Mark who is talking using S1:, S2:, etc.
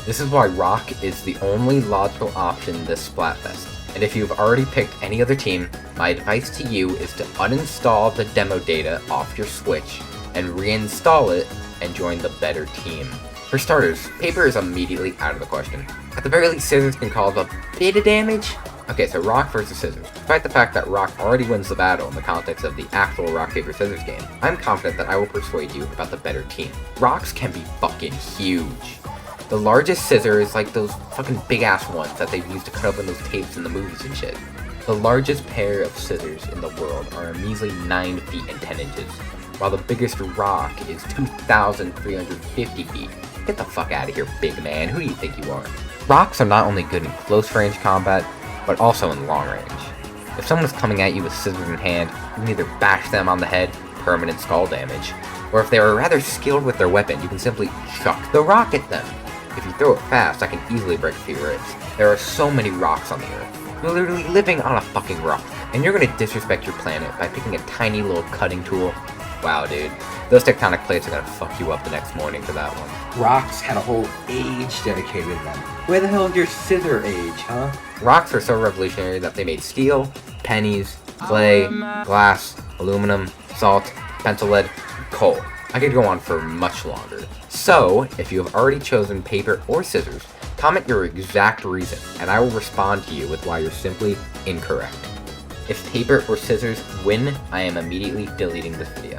S1: This is why rock is the only logical option in this Splatfest. And if you've already picked any other team, my advice to you is to uninstall the demo data off your Switch and reinstall it and join the better team. For starters, paper is immediately out of the question. At the very least, scissors can cause a bit of damage. Okay, so rock versus scissors. Despite the fact that rock already wins the battle in the context of the actual rock, paper, scissors game, I'm confident that I will persuade you about the better team. Rocks can be fucking huge. The largest scissor is like those fucking big ass ones that they use to cut open those tapes in the movies and shit. The largest pair of scissors in the world are a measly 9 feet and 10 inches, while the biggest rock is 2,350 feet. Get the fuck out of here, big man. Who do you think you are? Rocks are not only good in close range combat, but also in long range. If someone is coming at you with scissors in hand, you can either bash them on the head, permanent skull damage, or if they are rather skilled with their weapon, you can simply chuck the rock at them. If you throw it fast, I can easily break a few ribs. There are so many rocks on the earth. You're literally living on a fucking rock. And you're gonna disrespect your planet by picking a tiny little cutting tool? Wow, dude. Those tectonic plates are gonna fuck you up the next morning for that one.
S2: Rocks had a whole age dedicated to them. Where the hell is your scissor age, huh?
S1: Rocks are so revolutionary that they made steel, pennies, clay, glass, aluminum, salt, pencil lead, and coal. I could go on for much longer. So, if you have already chosen paper or scissors, comment your exact reason, and I will respond to you with why you're simply incorrect. If paper or scissors win, I am immediately deleting this video.